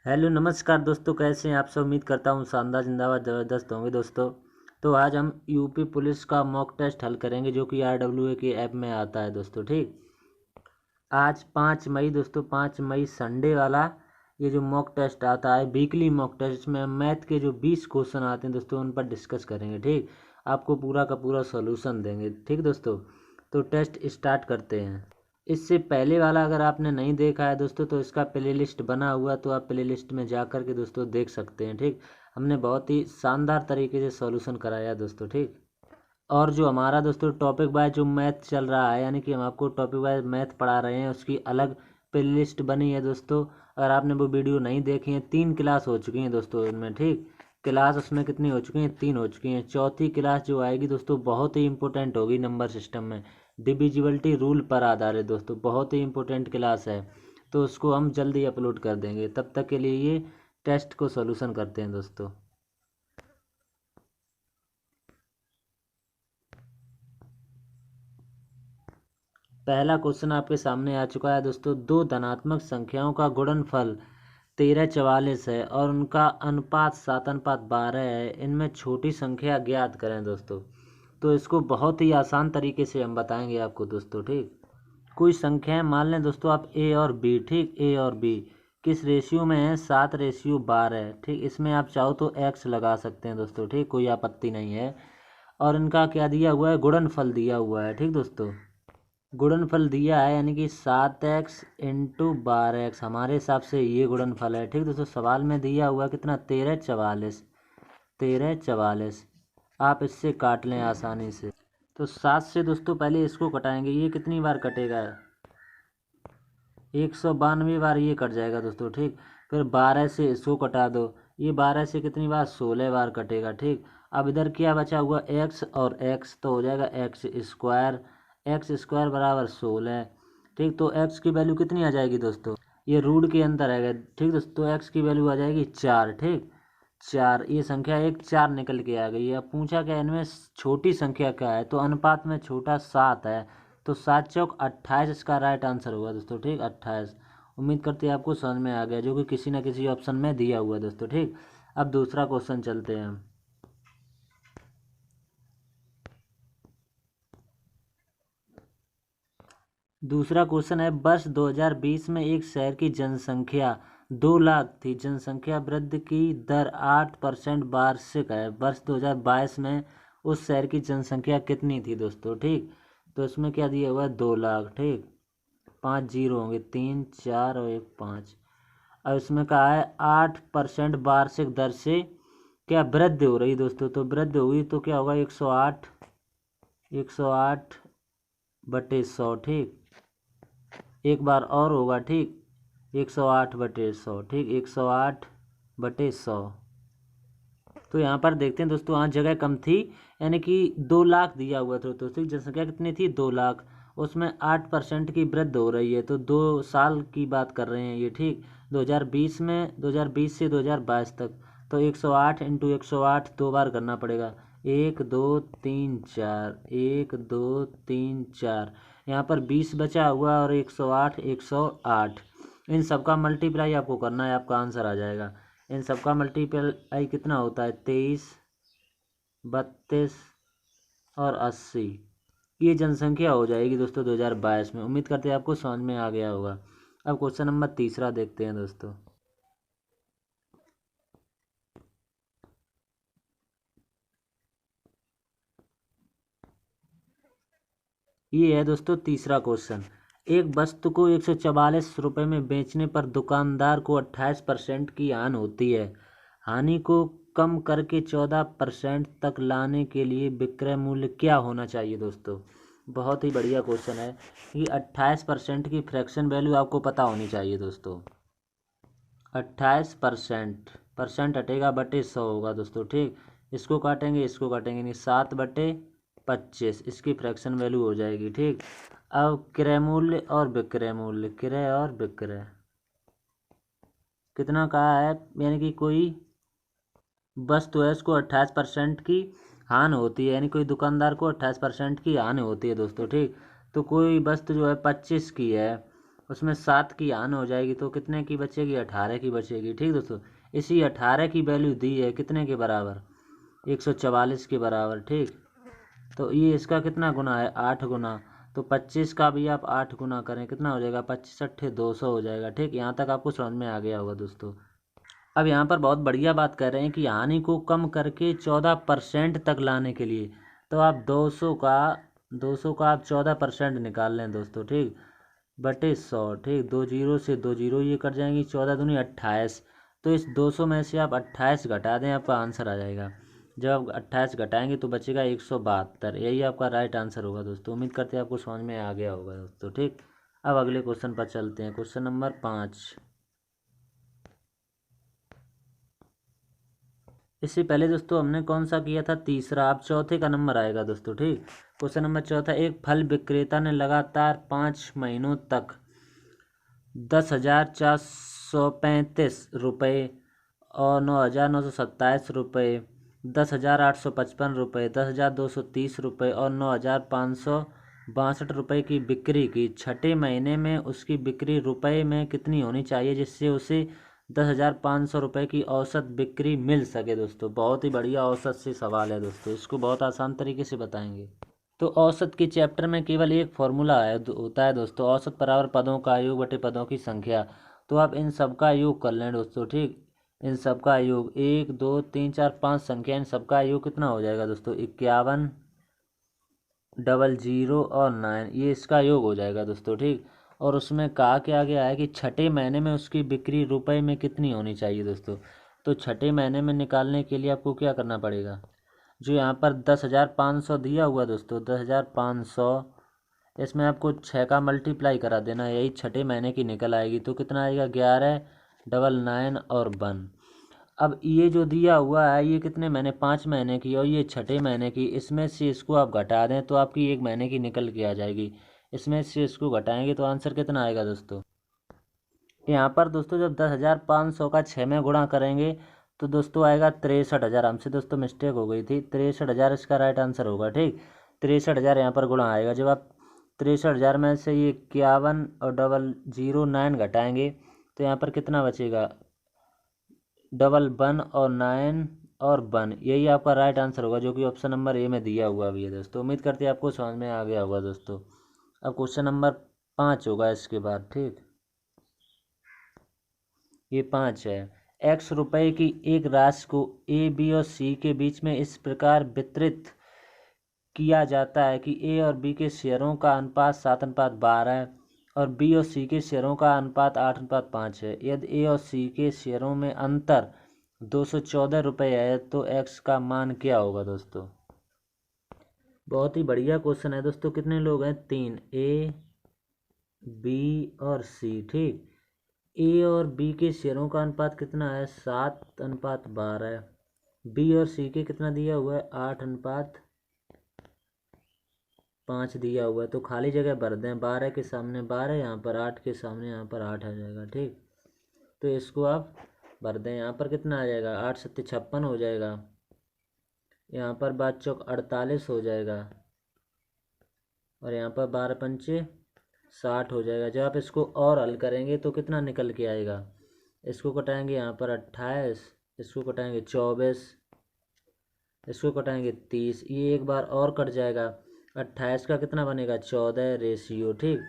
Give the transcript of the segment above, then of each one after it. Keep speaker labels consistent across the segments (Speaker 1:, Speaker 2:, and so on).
Speaker 1: Hello नमस्कार दोस्तों, कैसे हैं आप सब। उम्मीद करता हूँ शानदार जिंदाबाद ज़बरदस्त होंगे दोस्तों। तो आज हम यूपी पुलिस का मॉक टेस्ट हल करेंगे जो कि RWA के ऐप में आता है दोस्तों। ठीक, आज 5 मई दोस्तों, 5 मई संडे वाला ये जो मॉक टेस्ट आता है, वीकली मॉक टेस्ट, में मैथ के जो 20 क्वेश्चन आते हैं दोस्तों उन पर डिस्कस करेंगे। ठीक, आपको पूरा का पूरा सॉल्यूशन देंगे। ठीक दोस्तों, तो टेस्ट स्टार्ट करते हैं। इससे पहले वाला अगर आपने नहीं देखा है दोस्तों तो इसका प्लेलिस्ट बना हुआ, तो आप प्लेलिस्ट में जा कर के दोस्तों देख सकते हैं। ठीक, हमने बहुत ही शानदार तरीके से सॉल्यूशन कराया दोस्तों। ठीक, और जो हमारा दोस्तों टॉपिक वाइज जो मैथ चल रहा है, यानी कि हम आपको टॉपिक वाइज मैथ पढ़ा रहे हैं, उसकी अलग प्लेलिस्ट बनी है दोस्तों। अगर आपने वो वीडियो नहीं देखी है, 3 क्लास हो चुकी हैं दोस्तों इनमें। ठीक, क्लास उसमें कितनी हो चुकी हैं? 3 हो चुकी हैं। चौथी क्लास जो आएगी दोस्तों बहुत ही इंपॉर्टेंट होगी नंबर सिस्टम में, डिविजिबिलिटी रूल पर आधारित दोस्तों, बहुत ही इंपॉर्टेंट क्लास है। तो उसको हम जल्दी अपलोड कर देंगे। तब तक के लिए ये टेस्ट को सॉल्यूशन करते हैं दोस्तों। पहला क्वेश्चन आपके सामने आ चुका है दोस्तों। दो धनात्मक संख्याओं का गुणनफल 1344 है और उनका अनुपात 7:12 है। इनमें छोटी संख्या ज्ञात करें दोस्तों। तो इसको बहुत ही आसान तरीके से हम बताएंगे आपको दोस्तों। ठीक, कोई संख्याएं मान लें दोस्तों आप ए और बी। ठीक, ए और बी किस रेशियो में है? 7:12। ठीक, इसमें आप चाहो तो एक्स लगा सकते हैं दोस्तों। ठीक, कोई आपत्ति नहीं है। और इनका क्या दिया हुआ है? गुणनफल दिया हुआ है। ठीक दोस्तों, गुणनफल दिया है, यानी कि 7x इंटू 12x, हमारे हिसाब से ये गुणनफल है। ठीक दोस्तों, सवाल में दिया हुआ कितना? 1344। 1344 आप इससे काट लें आसानी से। तो 7 से दोस्तों पहले इसको कटाएंगे, ये कितनी बार कटेगा? 192 बार ये कट जाएगा दोस्तों। ठीक, फिर 12 से इसको कटा दो, ये 12 से कितनी बार? 16 बार कटेगा। ठीक, अब इधर क्या बचा हुआ? x और x, तो हो जाएगा एक्स स्क्वायर। एक्स स्क्वायर बराबर 16। ठीक, तो x की वैल्यू कितनी आ जाएगी दोस्तों? ये रूट के अंदर आएगा। ठीक दोस्तों, x की वैल्यू आ जाएगी 4। ठीक, 4, ये संख्या एक 4 निकल के आ गई है। अब पूछा क्या इनमें छोटी संख्या क्या है? तो अनुपात में छोटा 7 है, तो 7×4 = 28 इसका राइट आंसर होगा दोस्तों। ठीक, 28। उम्मीद करते हैं आपको समझ में आ गया, जो कि किसी न किसी ऑप्शन में दिया हुआ है दोस्तों। ठीक, अब दूसरा क्वेश्चन चलते हैं हम। दूसरा क्वेश्चन है, वर्ष 2020 में एक शहर की जनसंख्या 2 लाख थी। जनसंख्या वृद्धि की दर 8% वार्षिक है। वर्ष 2022 में उस शहर की जनसंख्या कितनी थी दोस्तों? ठीक, तो इसमें क्या दिया हुआ है? 2 लाख। ठीक, 5 जीरो होंगे, 3 4 और 1 5। अब इसमें कहा है 8% वार्षिक दर से क्या वृद्धि हो रही दोस्तों? तो वृद्धि हुई तो क्या होगा? 108, 108/100। ठीक, एक बार और होगा। ठीक, 108/100। ठीक, 108/100। तो यहाँ पर देखते हैं दोस्तों, यहाँ जगह कम थी, यानी कि 2 लाख दिया हुआ था दोस्तों। जनसंख्या कितनी थी? 2 लाख। उसमें 8% की वृद्धि हो रही है, तो 2 साल की बात कर रहे हैं ये। ठीक, 2020 में, 2020 से 2022 तक, तो 108 इंटू 108 दो बार करना पड़ेगा। 1 2 3 4, 1 2 3 4, यहाँ पर 20 बचा हुआ और 108, 108, इन सबका मल्टीप्लाई आपको करना है, आपका आंसर आ जाएगा। इन सबका मल्टीप्लाई कितना होता है? 23, 32 और 80। ये जनसंख्या हो जाएगी दोस्तों 2022 में। उम्मीद करते हैं आपको समझ में आ गया होगा। अब क्वेश्चन नंबर तीसरा देखते हैं दोस्तों। ये है दोस्तों तीसरा क्वेश्चन। एक वस्तु को 144 रुपये में बेचने पर दुकानदार को 28% की हानि होती है। हानि को कम करके 14% तक लाने के लिए विक्रय मूल्य क्या होना चाहिए दोस्तों? बहुत ही बढ़िया क्वेश्चन है कि 28% की फ्रैक्शन वैल्यू आपको पता होनी चाहिए दोस्तों। 28%, परसेंट हटेगा बटे 100 होगा दोस्तों। ठीक, इसको काटेंगे, इसको काटेंगे नहीं, 7/25 इसकी फ्रैक्शन वैल्यू हो जाएगी। ठीक, अब क्रय मूल्य और विक्रय मूल्य, क्रय और विक्रय कितना कहा है? यानी कि कोई वस्तु है, उसको 28% की हानि होती है, यानी कोई दुकानदार को 28% की हानि होती है दोस्तों। ठीक, तो कोई वस्तु जो है 25 की है उसमें 7 की आन हो जाएगी तो कितने की बचेगी, 18 की बचेगी। ठीक दोस्तों, इसी 18 की वैल्यू दी है कितने के बराबर, 144 के बराबर। ठीक, तो ये इसका कितना गुना है, 8 गुना। तो 25 का भी आप 8 गुना करें, कितना हो जाएगा, 25 अट्ठे 200 हो जाएगा। ठीक, यहाँ तक आपको समझ में आ गया होगा दोस्तों। अब यहाँ पर बहुत बढ़िया बात कर रहे हैं कि हानि को कम करके 14% तक लाने के लिए, तो आप 200 का आप 14% निकाल लें दोस्तों। ठीक, बटे 100। ठीक, 2 जीरो से 2 जीरो ये कट जाएंगी, 14 दूनी 28। तो इस 200 में से आप 28 घटा दें, आपका आंसर आ जाएगा। जब आप 28 घटाएंगे तो बचेगा 172। यही आपका राइट आंसर होगा दोस्तों। उम्मीद करते हैं आपको समझ में आ गया होगा दोस्तों। ठीक, अब अगले क्वेश्चन पर चलते हैं। Question number 5। इससे पहले दोस्तों हमने कौन सा किया था, तीसरा। अब चौथे का नंबर आएगा दोस्तों। ठीक, क्वेश्चन नंबर चौथा। एक फल विक्रेता ने लगातार 5 महीनों तक 10,435 रुपये और 9,927 रुपये, 10,855 रुपये, 10,230 रुपये और 9,562 रुपये की बिक्री की। छठे महीने में उसकी बिक्री रुपये में कितनी होनी चाहिए जिससे उसे 10,500 रुपये की औसत बिक्री मिल सके। दोस्तों बहुत ही बढ़िया औसत से सवाल है दोस्तों, इसको बहुत आसान तरीके से बताएंगे। तो औसत के चैप्टर में केवल एक फॉर्मूला होता है दोस्तों, औसत बराबर पदों का योग बटे पदों की संख्या। तो आप इन सब का योग कर लें दोस्तों। ठीक, इन सब का योग 1 2 3 4 5 संख्या, इन सब का योग कितना हो जाएगा दोस्तों, 51, 00 और 9, ये इसका योग हो जाएगा दोस्तों। ठीक, और उसमें कहा क्या गया है कि छठे महीने में उसकी बिक्री रुपए में कितनी होनी चाहिए दोस्तों। तो छठे महीने में निकालने के लिए आपको क्या करना पड़ेगा, जो यहाँ पर 10,500 दिया हुआ दोस्तों, 10,500, इसमें आपको 6 का मल्टीप्लाई करा देना, यही छठे महीने की निकल आएगी। तो कितना आएगा, 11, 99 और 1। अब ये जो दिया हुआ है ये कितने महीने, 5 महीने की, और ये छठे महीने की, इसमें से इसको आप घटा दें तो आपकी 1 महीने की निकल के आ जाएगी। इसमें से इसको घटाएंगे तो आंसर कितना आएगा दोस्तों। यहाँ पर दोस्तों जब 10,500 का 6 में गुणा करेंगे तो दोस्तों आएगा 63,000। हमसे दोस्तों मिस्टेक हो गई थी, 63,000 इसका राइट आंसर होगा। ठीक, 63,000 यहाँ पर गुणा आएगा। जब आप 63,000 में से ये 51 और 009 घटाएंगे तो यहाँ पर कितना बचेगा, 11 और 9 और 1, यही आपका राइट आंसर होगा, जो कि ऑप्शन नंबर ए में दिया हुआ भी है दोस्तों। उम्मीद करते हैं आपको समझ में आ गया होगा दोस्तों। अब क्वेश्चन नंबर 5 होगा इसके बाद। ठीक, ये 5 है। x रुपए की एक राशि को ए बी और सी के बीच में इस प्रकार वितरित किया जाता है कि ए और बी के शेयरों का अनुपात 7:12 और बी और सी के शेयरों का अनुपात 8:5 है। यदि ए और सी के शेयरों में अंतर 214 रुपये है तो एक्स का मान क्या होगा दोस्तों। बहुत ही बढ़िया क्वेश्चन है दोस्तों। कितने लोग हैं, 3, ए बी और सी। ठीक, ए और बी के शेयरों का अनुपात कितना है, 7:12। बी और सी के कितना दिया हुआ है, 8:5 दिया हुआ है। तो खाली जगह भर दें, 12 के सामने 12, यहाँ पर 8 के सामने यहाँ पर 8 आ जाएगा। ठीक, तो इसको आप भर दें, यहाँ पर कितना आ जाएगा, 8 7 56 हो जाएगा। यहाँ पर 5 चौक 48 हो जाएगा और यहाँ पर 12 पंचे 60 हो जाएगा। जब आप इसको और हल करेंगे तो कितना निकल के आएगा, इसको कटाएंगे यहाँ पर 28, इसको कटाएंगे 24, इसको कटाएंगे 30, ये एक बार और कट जाएगा। 28 का कितना बनेगा, 14 रेशियो। ठीक,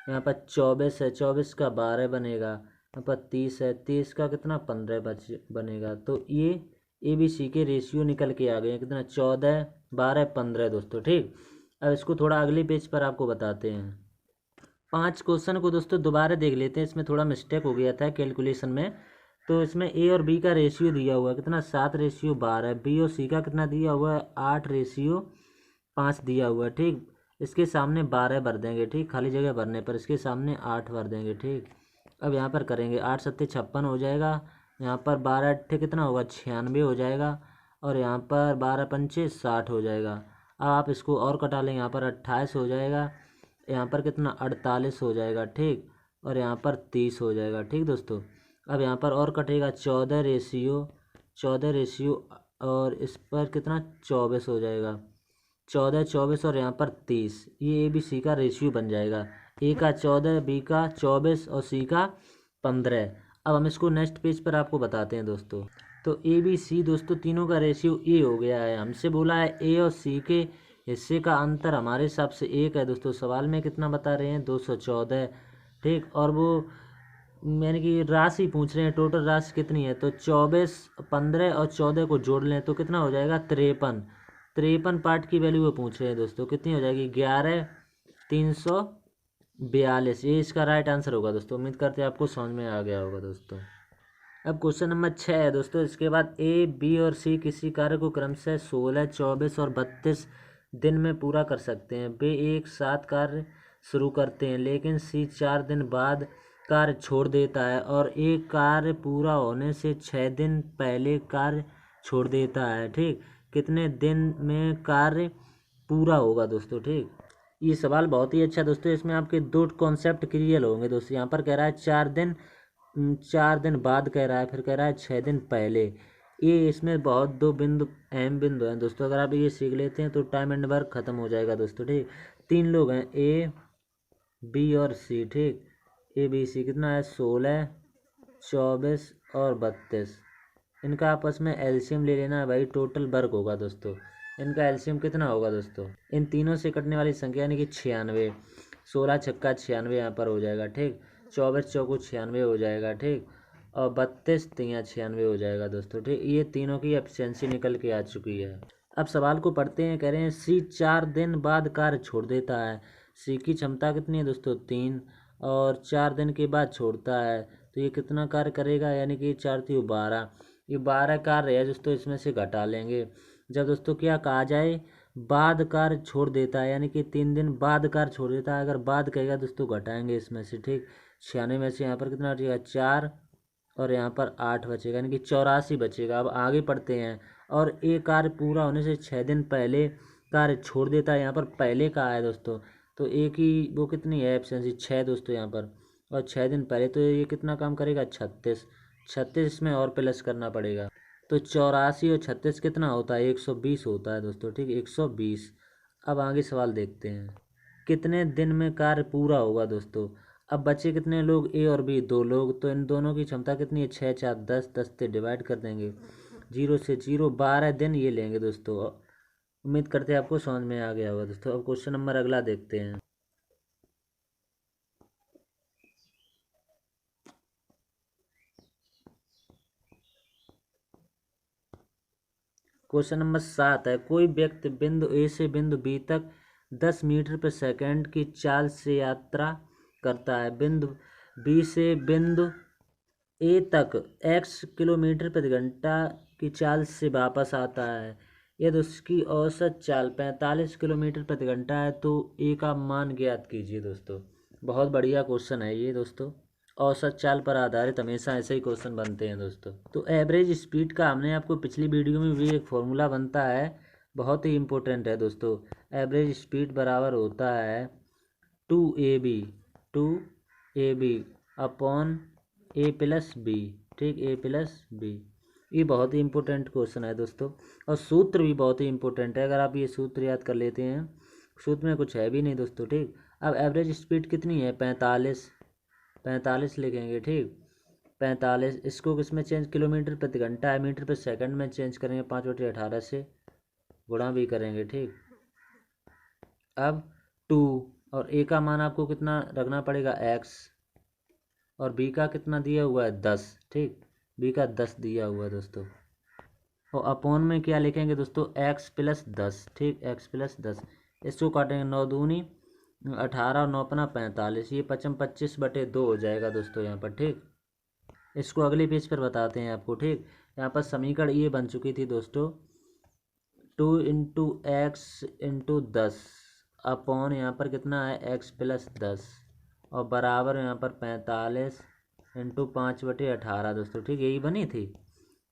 Speaker 1: यहाँ पर 24 है, 24 का 12 बनेगा। यहाँ पर 30 है, 30 का कितना 15 बनेगा। तो ये ए बी सी के रेशियो निकल के आ गए, कितना 14 12 15 दोस्तों। ठीक, अब इसको थोड़ा अगले पेज पर आपको बताते हैं। 5 क्वेश्चन को दोस्तों दोबारा देख लेते हैं, इसमें थोड़ा मिस्टेक हो गया था कैलकुलेशन में। तो इसमें ए और बी का रेशियो दिया हुआ है कितना, 7:12। बी और सी का कितना दिया हुआ है, 8:5 दिया हुआ है। ठीक, इसके सामने 12 भर देंगे। ठीक, खाली जगह भरने पर इसके सामने 8 भर देंगे। ठीक, अब यहाँ पर करेंगे, 8 7 56 हो जाएगा। यहाँ पर 12 अट्ठे कितना होगा, 96 हो जाएगा। और यहाँ पर 12 पंचे 60 हो जाएगा। अब आप इसको और कटा लें, यहाँ पर 28 हो जाएगा, यहाँ पर कितना 48 हो जाएगा। ठीक, और यहाँ पर 30 हो जाएगा। ठीक दोस्तों, अब यहाँ पर और कटेगा 14 रेशियो और इस पर कितना 24 हो जाएगा, 14 24 और यहाँ पर 30, ये ए बी सी का रेशियो बन जाएगा। ए का 14, बी का 24 और सी का 15। अब हम इसको नेक्स्ट पेज पर आपको बताते हैं दोस्तों। तो ए बी सी दोस्तों तीनों का रेशियो ए हो गया है। हमसे बोला है ए और सी के हिस्से का अंतर हमारे हिसाब से 1 है दोस्तों। सवाल में कितना बता रहे हैं 214, ठीक। और वो यानी कि राशि पूछ रहे हैं, टोटल राशि कितनी है। तो 24, 15 और 14 को जोड़ लें तो कितना हो जाएगा 53। 53 पार्ट की वैल्यू वो पूछ रहे हैं दोस्तों, कितनी हो जाएगी 11,342। ये इसका राइट आंसर होगा दोस्तों। उम्मीद करते हैं आपको समझ में आ गया होगा दोस्तों। अब क्वेश्चन नंबर 6 है दोस्तों। इसके बाद ए बी और सी किसी कार्य को क्रमशः 16, 24 और 32 दिन में पूरा कर सकते हैं। वे एक साथ कार्य शुरू करते हैं, लेकिन सी 4 दिन बाद कार्य छोड़ देता है और एक कार्य पूरा होने से 6 दिन पहले कार्य छोड़ देता है, ठीक। कितने दिन में कार्य पूरा होगा दोस्तों, ठीक। ये सवाल बहुत ही अच्छा दोस्तों। इसमें आपके दो कॉन्सेप्ट क्लियर होंगे दोस्तों। यहाँ पर कह रहा है 4 दिन बाद कह रहा है, फिर कह रहा है 6 दिन पहले। ये इसमें बहुत दो बिंदु अहम बिंदु हैं दोस्तों। अगर आप ये सीख लेते हैं तो टाइम एंड वर्क खत्म हो जाएगा दोस्तों, ठीक। 3 लोग हैं ए बी और सी, ठीक। ए बी सी कितना है 16, 24 और 32। इनका आपस में एलसीएम ले लेना है भाई। टोटल वर्क होगा दोस्तों। इनका एलसीएम कितना होगा दोस्तों, इन तीनों से कटने वाली संख्या यानी कि 96। 16 छक्का 96 यहाँ पर हो जाएगा, ठीक। 24 चौको 96 हो जाएगा, ठीक। और 32 तियाँ 96 हो जाएगा दोस्तों, ठीक। ये तीनों की एफिशिएंसी निकल के आ चुकी है। अब सवाल को पढ़ते हैं। कह रहे हैं सी 4 दिन बाद कार्य छोड़ देता है। सी की क्षमता कितनी है दोस्तों 3, और 4 दिन के बाद छोड़ता है। तो ये कितना कार्य करेगा, यानी कि 4 3 12। ये 12 कार्य है दोस्तों, इसमें से घटा लेंगे। जब दोस्तों क्या कहा जाए बाद कार्य छोड़ देता है, यानी कि 3 दिन बाद कार्य छोड़ देता है। अगर बाद कहेगा दोस्तों घटाएंगे इसमें से, ठीक। 96 में से यहाँ पर कितना बचेगा 4 और यहाँ पर 8 बचेगा, यानी कि 84 बचेगा। अब आगे पढ़ते हैं। और एक कार्य पूरा होने से 6 दिन पहले कार्य छोड़ देता है। यहाँ पर पहले कहा है दोस्तों, तो एक ही वो कितनी है एब्सेंसी 6 दोस्तों यहाँ पर, और 6 दिन पहले। तो ये कितना काम करेगा 36। 36 इसमें और प्लस करना पड़ेगा। तो 84 और 36 कितना होता है 120 होता है दोस्तों, ठीक। 120। अब आगे सवाल देखते हैं। कितने दिन में कार्य पूरा होगा दोस्तों। अब बचे कितने लोग ए और बी 2 लोग। तो इन दोनों की क्षमता कितनी है 6 4 10, 10 से डिवाइड कर देंगे। 0 से 0 12 दिन ये लेंगे दोस्तों। उम्मीद करते हैं आपको समझ में आ गया होगा दोस्तों। अब क्वेश्चन नंबर अगला देखते हैं। क्वेश्चन नंबर 7 है। कोई व्यक्ति बिंदु ए से बिंदु बी तक 10 मीटर प्रति सेकंड की चाल से यात्रा करता है। बिंदु बी से बिंदु ए तक x किलोमीटर प्रति घंटा की चाल से वापस आता है। यदि उसकी औसत चाल 45 किलोमीटर प्रति घंटा है तो ए का मान ज्ञात कीजिए दोस्तों। बहुत बढ़िया क्वेश्चन है ये दोस्तों। औसत चाल पर आधारित हमेशा ऐसे ही क्वेश्चन बनते हैं दोस्तों। तो एवरेज स्पीड का हमने आपको पिछली वीडियो में भी एक फॉर्मूला बनता है, बहुत ही इम्पोर्टेंट है दोस्तों। एवरेज स्पीड बराबर होता है 2AB अपॉन ए प्लस बी, ठीक। ए प्लस बी। ये बहुत ही इंपॉर्टेंट क्वेश्चन है दोस्तों। और सूत्र भी बहुत ही इंपॉर्टेंट है। अगर आप ये सूत्र याद कर लेते हैं, सूत्र में कुछ है भी नहीं दोस्तों, ठीक। अब एवरेज स्पीड कितनी है 45। 45 लिखेंगे, ठीक। 45 इसको किस में चेंज, किलोमीटर प्रति घंटा है, मीटर प्रति सेकंड में चेंज करेंगे। 5/18 से गुणा भी करेंगे, ठीक। अब 2 और ए का मान आपको कितना रखना पड़ेगा x, और बी का कितना दिया हुआ है 10, ठीक। बी का 10 दिया हुआ है दोस्तों। और अपॉन में क्या लिखेंगे दोस्तों x प्लस 10, ठीक। x प्लस 10 इसको काटेंगे 9 दूनी 18 और 9 पना 45। ये 25/2 हो जाएगा दोस्तों यहाँ पर, ठीक। इसको अगले पेज पर बताते हैं आपको, ठीक। यहाँ पर समीकरण ये बन चुकी थी दोस्तों 2 इंटू एक्स इंटू 10 अपॉन यहाँ पर कितना है x प्लस 10 और बराबर यहाँ पर 45 इंटू 5/18 दोस्तों, ठीक। यही बनी थी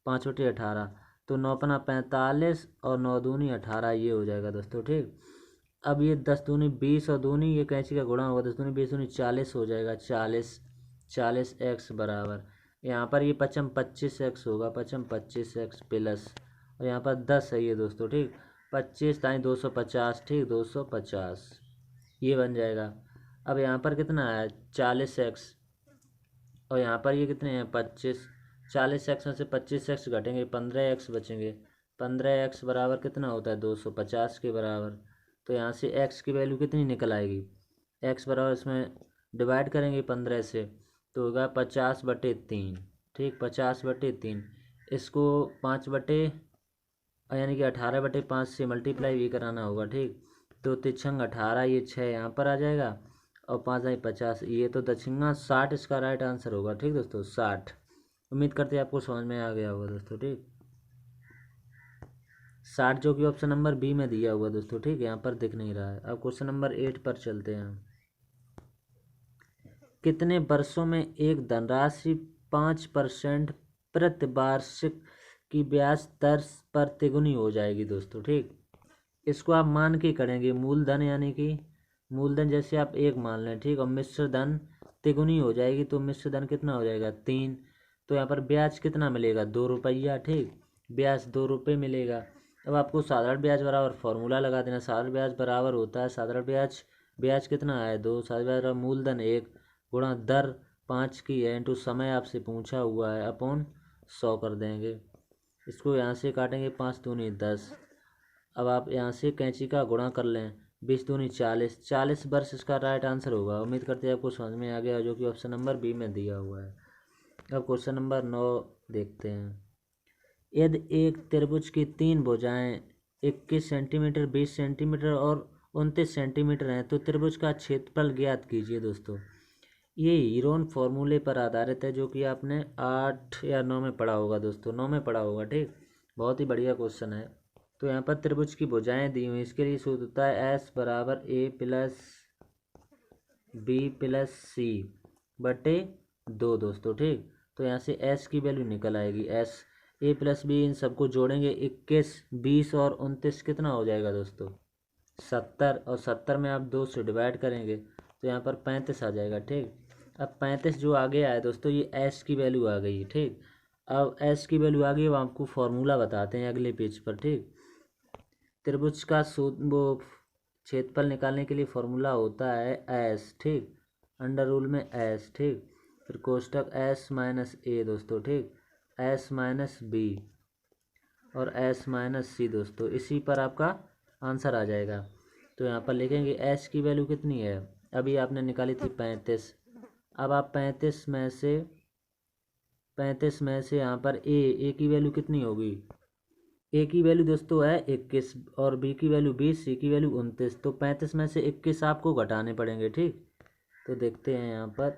Speaker 1: 5/18। तो 9 पना 45 और 9 दूनी 18 ये हो जाएगा दोस्तों, ठीक। अब ये 10 दूनी 20 और दूनी ये कैंची का गुणा होगा। 10 दूनी 20 दूनी 40 हो जाएगा। 40 x बराबर यहाँ पर ये 25x होगा। 25x प्लस और यहाँ पर 10 है ये दोस्तों, ठीक। 25 ताई 250, ठीक। 250 ये बन जाएगा। अब यहाँ पर कितना है 40x, और यहाँ पर ये कितने हैं 25। 40x में से 25x घटेंगे, 15x बचेंगे। 15x बराबर कितना होता है 250 के बराबर। तो यहाँ से x की वैल्यू कितनी निकल आएगी, x बराबर इसमें डिवाइड करेंगे 15 से तो होगा 50/3। ठीक, 50/3। इसको 5 यानी कि 18/5 से मल्टीप्लाई भी कराना होगा। ठीक, तो तिछंग 18, ये 6 यहाँ पर आ जाएगा, और 5×50, ये तो दक्षिणा 60 इसका राइट आंसर होगा। ठीक दोस्तों, 60। उम्मीद करते हैं आपको समझ में आ गया होगा दोस्तों। ठीक, 60 जो कि ऑप्शन नंबर बी में दिया हुआ दोस्तों। ठीक, यहाँ पर दिख नहीं रहा है। अब क्वेश्चन नंबर 8 पर चलते हैं। कितने वर्षों में एक धनराशि 5% प्रति वार्षिक की ब्याज दर पर तिगुनी हो जाएगी दोस्तों। ठीक, इसको आप मान के करेंगे मूलधन, यानी कि मूलधन जैसे आप 1 मान लें। ठीक, और मिश्र धन तिगुनी हो जाएगी, तो मिश्र धन कितना हो जाएगा 3। तो यहाँ पर ब्याज कितना मिलेगा 2 रुपया। ठीक, ब्याज 2 रुपये मिलेगा। अब आपको साधारण ब्याज बराबर फॉर्मूला लगा देना। साधारण ब्याज बराबर होता है, साधारण ब्याज, ब्याज कितना है 2, साधारण ब्याज बराबर मूलधन 1 गुणा दर 5 की है इंटू समय आपसे पूछा हुआ है अपॉन 100 कर देंगे। इसको यहाँ से काटेंगे 5 दूनी 10। अब आप यहाँ से कैंची का गुणा कर लें, 20 दूनी 40, 40 वर्ष इसका राइट आंसर होगा। उम्मीद करते हैं आपको समझ में आ गया, जो कि ऑप्शन नंबर बी में दिया हुआ है। अब क्वेश्चन नंबर 9 देखते हैं। यदि एक त्रिभुज की 3 भुजाएं 21 सेंटीमीटर, 20 सेंटीमीटर और 29 सेंटीमीटर हैं, तो त्रिभुज का क्षेत्रफल ज्ञात कीजिए दोस्तों। ये हीरोन फॉर्मूले पर आधारित है, जो कि आपने 8 या 9 में पढ़ा होगा दोस्तों। 9 में पढ़ा होगा। ठीक, बहुत ही बढ़िया क्वेश्चन है। तो यहाँ पर त्रिभुज की भुजाएं दी हुई, इसके लिए सूत्र होता है S बराबर A+B+C/2 दोस्तों। ठीक, तो यहाँ से S की वैल्यू निकल आएगी, S A+B, इन सबको जोड़ेंगे 21, 20 और 29 कितना हो जाएगा दोस्तों 70, और 70 में आप 2 से डिवाइड करेंगे तो यहाँ पर 35 आ जाएगा। ठीक, अब 35 जो आगे आया दोस्तों, ये S की वैल्यू आ गई। ठीक, अब S की वैल्यू आ गई, अब आपको फॉर्मूला बताते हैं अगले पेज पर। ठीक, त्रिभुज का वो क्षेत्रफल निकालने के लिए फॉर्मूला होता है S। ठीक, अंडर रूल में S। ठीक, फिर कोष्टक S-A दोस्तों। ठीक, S-B और S-C दोस्तों, इसी पर आपका आंसर आ जाएगा। तो यहाँ पर लिखेंगे S की वैल्यू कितनी है, अभी आपने निकाली थी 35। अब आप 35 में से यहाँ पर A की वैल्यू कितनी होगी, A की वैल्यू दोस्तों है 21 और B की वैल्यू 20, C की वैल्यू 29। तो 35 में से 21 आपको घटाने पड़ेंगे। ठीक, तो देखते हैं यहाँ पर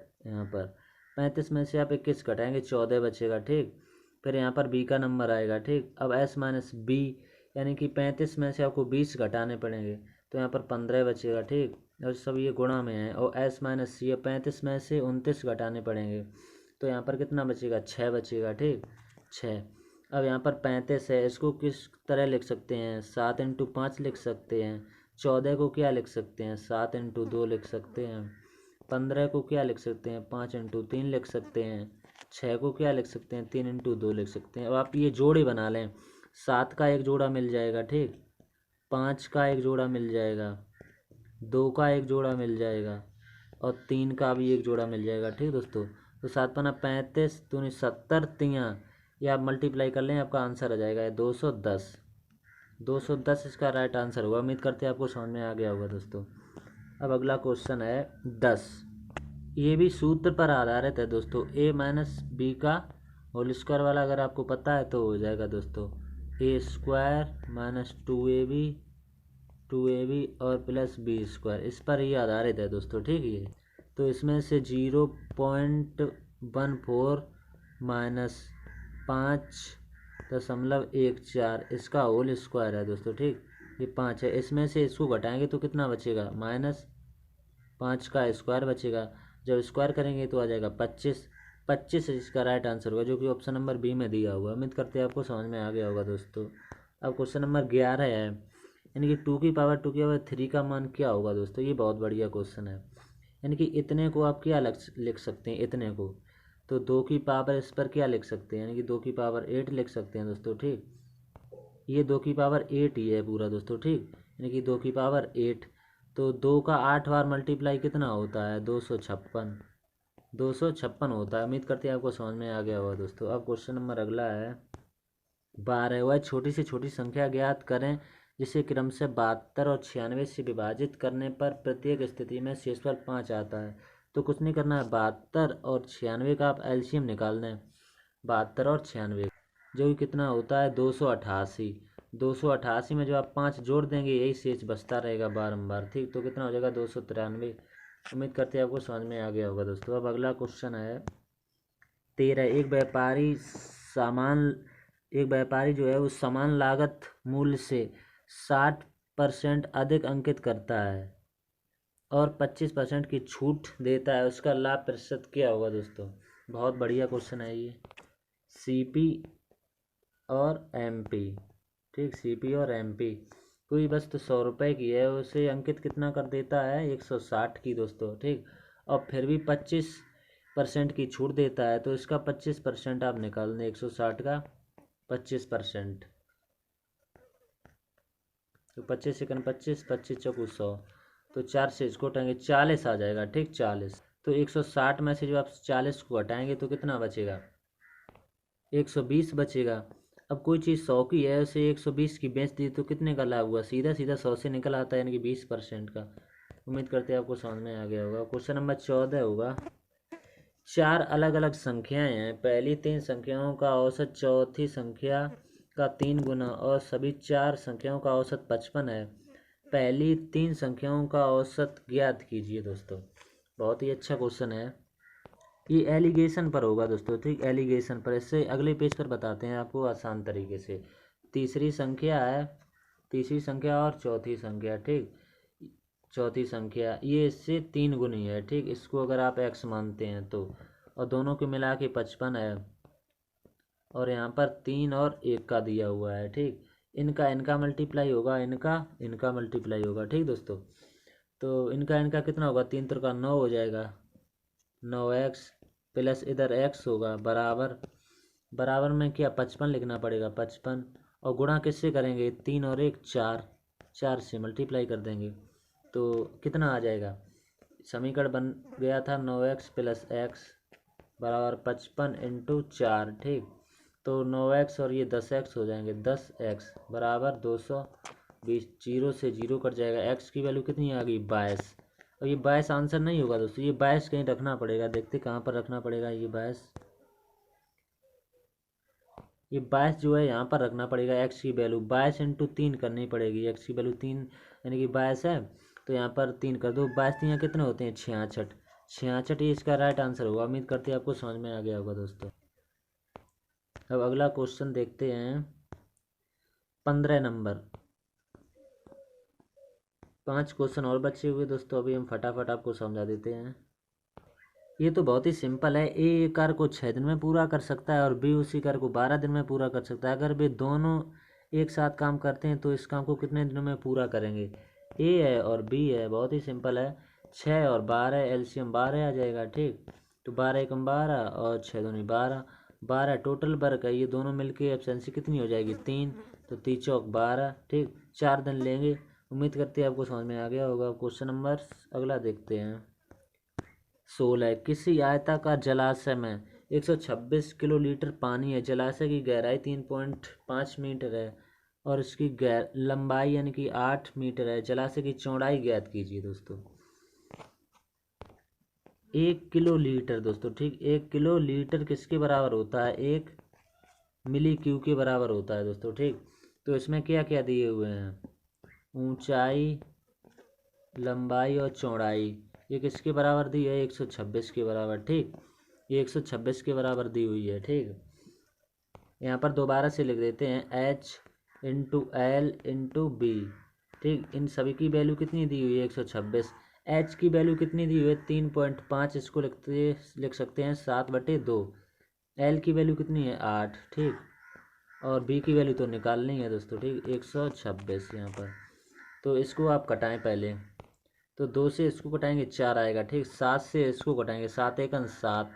Speaker 1: 35 में से आप 21 घटाएंगे 14 बचेगा। ठीक, फिर यहाँ पर B का नंबर आएगा। ठीक, अब S-B यानी कि 35 में से आपको 20 घटाने पड़ेंगे, तो यहाँ पर 15 बचेगा। ठीक, और सब ये गुणा में है, और S-C 35 में से 29 घटाने पड़ेंगे, तो यहाँ पर कितना बचेगा 6 बचेगा। ठीक, 6। अब यहाँ पर 35 है, इसको किस तरह लिख सकते हैं, 7×5 लिख सकते हैं। 14 को क्या लिख सकते हैं, 7×2 लिख सकते हैं। 15 को क्या लिख सकते हैं, 5×3 लिख सकते हैं। 6 को क्या लिख सकते हैं, 3×2 लिख सकते हैं। अब आप ये जोड़े बना लें, 7 का एक जोड़ा मिल जाएगा। ठीक, 5 का एक जोड़ा मिल जाएगा, 2 का एक जोड़ा मिल जाएगा, और 3 का भी एक जोड़ा मिल जाएगा। ठीक दोस्तों, तो 7×5 35 दूनी 70 तियाँ, ये आप मल्टीप्लाई कर लें, आपका आंसर आ जाएगा 210। 210 इसका राइट आंसर होगा। उम्मीद करते हैं आपको समझ में आ गया होगा दोस्तों। अब अगला क्वेश्चन है 10। ये भी सूत्र पर आधारित है दोस्तों, A-B का होल स्क्वायर वाला, अगर आपको पता है तो हो जाएगा दोस्तों। A² - 2AB और प्लस B², इस पर ही आधारित है दोस्तों। ठीक है, तो इसमें से 0.14 माइनस 5.14 इसका होल स्क्वायर है दोस्तों। ठीक, ये 5 है, इसमें से इसको घटाएंगे तो कितना बचेगा, -5 का स्क्वायर बचेगा। जब स्क्वायर करेंगे तो आ जाएगा 25। 25 इसका राइट आंसर होगा, जो कि ऑप्शन नंबर बी में दिया हुआ है। उम्मीद करते हैं आपको समझ में आ गया होगा दोस्तों। अब क्वेश्चन नंबर 11 है, यानी कि 2 की पावर 3 का मान क्या होगा दोस्तों। ये बहुत बढ़िया क्वेश्चन है। यानी कि इतने को आप क्या लिख सकते हैं, इतने को तो 2 की पावर इस पर क्या लिख सकते हैं, यानी कि 2 की पावर 8 लिख सकते हैं दोस्तों। ठीक, ये 2 की पावर 8 ही है पूरा दोस्तों। ठीक, यानी कि 2 की पावर 8, तो 2 का 8 बार मल्टीप्लाई कितना होता है? 256। 256 होता है। उम्मीद करते हैं आपको समझ में आ गया होगा दोस्तों। अब क्वेश्चन नंबर अगला है 12। वह छोटी से छोटी संख्या ज्ञात करें जिसे क्रम से 72 और 96 से विभाजित करने पर प्रत्येक स्थिति में शेषफल 5 आता है। तो कुछ नहीं करना है, 72 और 96 का आप एलसीएम निकाल दें। 72 और 96 जो कि कितना होता है? 288। 288 में जो आप 5 जोड़ देंगे यही शेष बचता रहेगा बारंबार, ठीक। तो कितना हो जाएगा? 293। उम्मीद करते हैं आपको समझ में आ गया होगा दोस्तों। अब अगला क्वेश्चन है 13। एक व्यापारी जो है वो समान लागत मूल्य से 60% अधिक अंकित करता है और 25% की छूट देता है, उसका लाभ प्रतिशत क्या होगा दोस्तों? बहुत बढ़िया क्वेश्चन है ये। सीपी और एमपी, ठीक। सीपी और एमपी कोई वस्तु 100 रुपये की है, उसे अंकित कितना कर देता है? 160 की दोस्तों, ठीक। और फिर भी 25% की छूट देता है, तो इसका 25% आप निकाल दें। 160 का 25%, तो 25 सेकंड 25, 25 चौकू 100, तो 4 से इसको हटाएंगे 40 आ जाएगा, ठीक। 40। तो 160 में से जो आप 40 को हटाएंगे तो कितना बचेगा? 120 बचेगा। अब कोई चीज़ 100 की है, उसे 120 की बेच दी तो कितने का लाभ हुआ? सीधा सीधा 100 से निकल आता है, यानी कि 20% का। उम्मीद करते हैं आपको समझ में आ गया होगा। क्वेश्चन नंबर 14 होगा 4 अलग अलग संख्याएं हैं। पहली 3 संख्याओं का औसत चौथी संख्या का 3 गुना और सभी 4 संख्याओं का औसत 55 है। पहली 3 संख्याओं का औसत ज्ञात कीजिए दोस्तों। बहुत ही अच्छा क्वेश्चन है। ये एलिगेशन पर होगा दोस्तों, ठीक। एलिगेशन पर, इससे अगले पेज पर बताते हैं आपको आसान तरीके से। तीसरी संख्या है, तीसरी संख्या और चौथी संख्या, ठीक। चौथी संख्या ये इससे 3 गुनी है, ठीक। इसको अगर आप x मानते हैं तो, और दोनों को मिला के 55 है, और यहाँ पर 3 और 1 का दिया हुआ है, ठीक। इनका मल्टीप्लाई होगा, इनका मल्टीप्लाई होगा, ठीक दोस्तों। तो इनका कितना होगा? 3 3 का 9 हो जाएगा। 9x प्लस इधर x होगा बराबर, बराबर में क्या 55 लिखना पड़ेगा, 55। और गुणा किससे करेंगे? 3 और 1 4, 4 से मल्टीप्लाई कर देंगे तो कितना आ जाएगा? समीकरण बन गया था 9x प्लस एक्स बराबर 55 इंटू 4, ठीक। तो 9x और ये 10x हो जाएंगे। 10x बराबर 220। जीरो से जीरो कट जाएगा। x की वैल्यू कितनी आ गई? 22। और ये 22 आंसर नहीं होगा दोस्तों, ये 22 कहीं रखना पड़ेगा। देखते कहाँ पर रखना पड़ेगा ये 22। ये 22 जो है यहाँ पर रखना पड़ेगा। x की वैल्यू 22 इंटू 3 करनी पड़ेगी। x की वैल्यू 3 यानी कि 22 है, तो यहाँ पर 3 कर दो। 22 3 कितने होते हैं? 66। 66 ये इसका राइट आंसर होगा। उम्मीद करते हैं आपको समझ में आ गया होगा दोस्तों। अब अगला क्वेश्चन देखते हैं 15 नंबर। 5 क्वेश्चन और बचे हुए दोस्तों, अभी हम फटाफट आपको समझा देते हैं। ये तो बहुत ही सिंपल है। ए कार्य को 6 दिन में पूरा कर सकता है और बी उसी कार्य को 12 दिन में पूरा कर सकता है। अगर वे दोनों एक साथ काम करते हैं तो इस काम को कितने दिनों में पूरा करेंगे? ए है और बी है, बहुत ही सिंपल है। 6 और 12 एलसीएम 12 आ जाएगा, ठीक। तो 12 एकम 12 और 6 दूनी 12, 12 टोटल वर्क है। ये दोनों मिलके एफिशिएंसी कितनी हो जाएगी? 3। तो 3 चौक 12, ठीक। 4 दिन लेंगे। उम्मीद करते हैं आपको समझ में आ गया होगा। क्वेश्चन नंबर अगला देखते हैं 16। किसी आयताकार जलाशय में 126 किलोलीटर पानी है। जलाशय की गहराई 3.5 मीटर है और इसकी लंबाई यानी कि 8 मीटर है। जलाशय की चौड़ाई ज्ञात कीजिए दोस्तों। 1 किलोलीटर दोस्तों, ठीक। 1 किलोलीटर किसके बराबर होता है? 1 मिली क्यू के बराबर होता है दोस्तों, ठीक। तो इसमें क्या क्या दिए हुए हैं? ऊंचाई, लंबाई और चौड़ाई। ये किसके बराबर दी है? 126 के बराबर, ठीक। ये 126 के बराबर दी हुई है, ठीक। यहाँ पर दोबारा से लिख देते हैं h into L into B, ठीक। इन सभी की वैल्यू कितनी दी हुई है? 126। h की वैल्यू कितनी दी हुई है? 3.5। इसको लिख सकते हैं 7/2। l की वैल्यू कितनी है? 8, ठीक। और b की वैल्यू तो निकालनी है दोस्तों, ठीक। 126 यहाँ पर। तो इसको आप कटाएं पहले। तो 2 से इसको कटाएंगे 4 आएगा, ठीक। 7 से इसको कटाएंगे 7 एकन 7,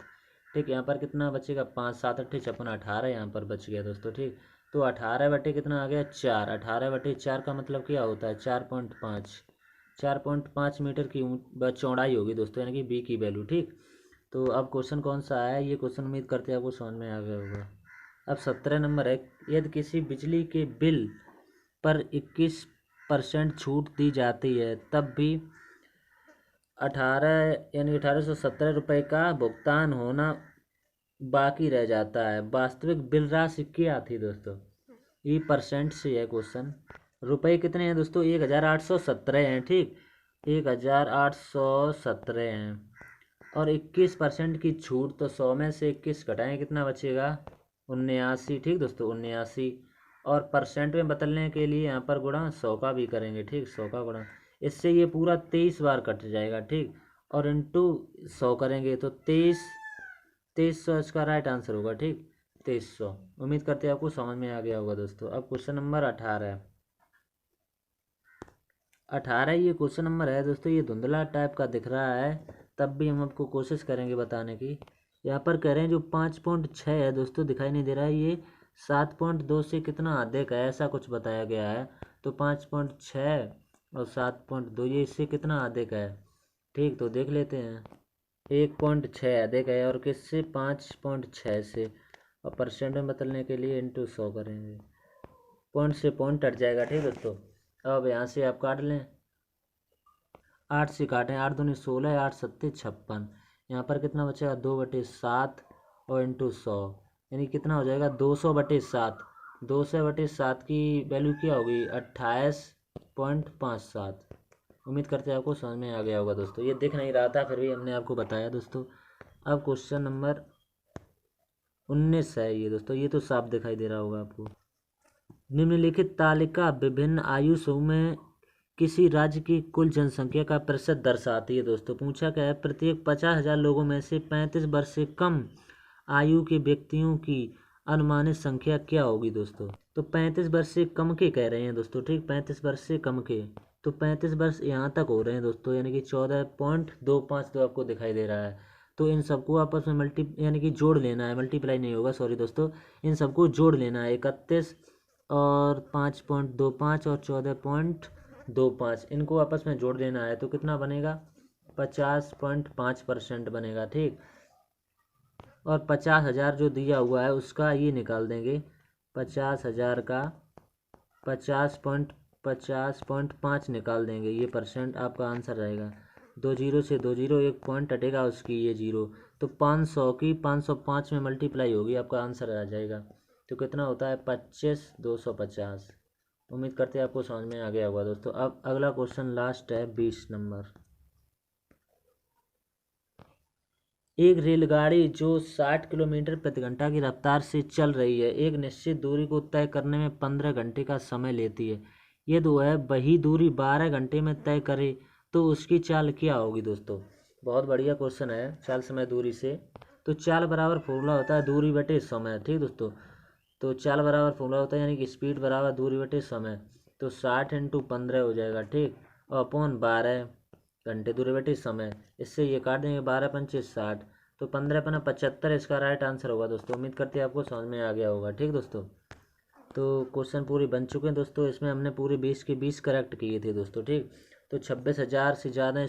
Speaker 1: ठीक। यहाँ पर कितना बचेगा? 5 7 8 56 18 यहाँ पर बच गया दोस्तों, ठीक। तो 18 बटे कितना आ गया? 4। 18/4 का मतलब क्या होता है? 4.5, 4.5 मीटर की चौड़ाई होगी दोस्तों, यानी कि बी की वैल्यू। ठीक, तो अब क्वेश्चन कौन सा है ये क्वेश्चन, उम्मीद करते हैं आपको समझ में आ गया होगा। अब 17 नंबर है, यदि किसी बिजली के बिल पर 21% छूट दी जाती है तब भी 1817 रुपये का भुगतान होना बाकी रह जाता है, वास्तविक बिल राशि क्या थी दोस्तों। ये परसेंट से है क्वेश्चन। रुपए कितने हैं दोस्तों, 1817 हैं। ठीक, 1817 हैं और 21% की छूट, तो 100 में से 21 घटाएं कितना बचेगा, 79। ठीक दोस्तों, 79। और परसेंट में बदलने के लिए यहाँ पर गुणा 100 का भी करेंगे। ठीक, 100 का गुणा, इससे ये पूरा 23 बार कट जाएगा। ठीक, और इंटू 100 करेंगे तो 2300 इसका राइट आंसर होगा। ठीक, 2300। उम्मीद करते हैं आपको समझ में आ गया होगा दोस्तों। अब क्वेश्चन नंबर 18 ये क्वेश्चन नंबर है दोस्तों, ये धुंधला टाइप का दिख रहा है, तब भी हम आपको कोशिश करेंगे बताने की। यहाँ पर कह रहे हैं जो 5.6 है दोस्तों, दिखाई नहीं दे रहा है, ये 7.2 से कितना अधिक है ऐसा कुछ बताया गया है। तो 5.6 और 7.2 ये इससे कितना अधिक है। ठीक, तो देख लेते हैं। 1.6 अधिक है और किससे, 5.6 से, और परसेंट में बदलने के लिए इंटू 100 करेंगे, पॉइंट से पॉइंट कट जाएगा। ठीक दोस्तों, अब यहाँ से आप काट लें, 8 से काटें, 8 दूनी 16, 8 सत्ते 56। यहाँ पर कितना बचेगा, 2/7 और इंटू 100, यानी कितना हो जाएगा 200/7। 200/7 की वैल्यू क्या होगी, 28.57। उम्मीद करते हैं आपको समझ में आ गया होगा दोस्तों। ये दिख नहीं रहा था फिर भी हमने आपको बताया दोस्तों। अब क्वेश्चन नंबर 19 है ये दोस्तों, ये तो साफ दिखाई दे रहा होगा आपको। निम्नलिखित तालिका विभिन्न आयु समूह में किसी राज्य की कुल जनसंख्या का प्रतिशत दर्शाती है दोस्तों। पूछा क्या है, प्रत्येक 50,000 लोगों में से 35 वर्ष से कम आयु के व्यक्तियों की अनुमानित संख्या क्या होगी दोस्तों। तो 35 वर्ष से कम के कह रहे हैं दोस्तों। ठीक, 35 वर्ष से कम के, तो 35 वर्ष यहाँ तक हो रहे हैं दोस्तों, यानी कि 14.252 आपको दिखाई दे रहा है। तो इन सबको आपस में यानी कि जोड़ लेना है, मल्टीप्लाई नहीं होगा, सॉरी दोस्तों, इन सबको जोड़ लेना है। 31 और 5.25 और 14.25, इनको आपस में जोड़ देना है, तो कितना बनेगा, 50.5% बनेगा। ठीक, और 50,000 जो दिया हुआ है उसका ये निकाल देंगे, 50,000 का 50.5 निकाल देंगे, ये परसेंट आपका आंसर रहेगा। 2 जीरो से 2 जीरो, एक पॉइंट हटेगा उसकी, ये जीरो, तो 500 की 505 में मल्टीप्लाई होगी, आपका आंसर आ जाएगा। तो कितना होता है, 25,250। उम्मीद करते हैं आपको समझ में आ गया होगा दोस्तों। अब अगला क्वेश्चन लास्ट है 20 नंबर। एक रेलगाड़ी जो 60 किलोमीटर प्रति घंटा की रफ्तार से चल रही है, एक निश्चित दूरी को तय करने में 15 घंटे का समय लेती है। यदि वह वही दूरी 12 घंटे में तय करे तो उसकी चाल क्या होगी दोस्तों। बहुत बढ़िया क्वेश्चन है, चाल समय दूरी से। तो चाल बराबर फॉर्मूला होता है दूरी बटे समय। ठीक दोस्तों, तो चाल बराबर फॉर्मूला होता है यानी कि स्पीड बराबर दूरी बटे समय, तो 60 × 15 हो जाएगा। ठीक, और अपॉन 12 घंटे दूरी बटे समय, इससे ये काट देंगे, 12 पंचे 60, तो 15 × 75 इसका राइट आंसर होगा दोस्तों। उम्मीद करते हैं आपको समझ में आ गया होगा। ठीक दोस्तों, तो क्वेश्चन पूरे बन चुके हैं दोस्तों, इसमें हमने पूरे 20 के 20 करेक्ट किए थे दोस्तों। ठीक, तो 26,000 से ज़्यादा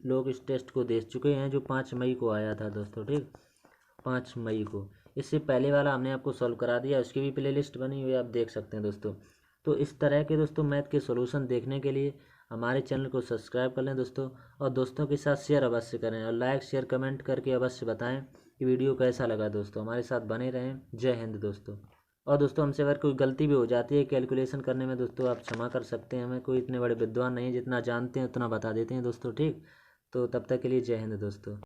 Speaker 1: लोग इस टेस्ट को दे चुके हैं, जो 5 मई को आया था दोस्तों। ठीक, 5 मई को। इससे पहले वाला हमने आपको सॉल्व करा दिया, उसकी भी प्लेलिस्ट बनी हुई है, आप देख सकते हैं दोस्तों। तो इस तरह के दोस्तों मैथ के सॉल्यूशन देखने के लिए हमारे चैनल को सब्सक्राइब कर लें दोस्तों, और दोस्तों के साथ शेयर अवश्य करें, और लाइक शेयर कमेंट करके अवश्य बताएं कि वीडियो कैसा लगा दोस्तों। हमारे साथ बने रहें। जय हिंद दोस्तों। और दोस्तों हमसे अगर कोई गलती भी हो जाती है कैलकुलेशन करने में दोस्तों, आप क्षमा कर सकते हैं, हमें कोई इतने बड़े विद्वान नहीं, जितना जानते हैं उतना बता देते हैं दोस्तों। ठीक, तो तब तक के लिए जय हिंद दोस्तों।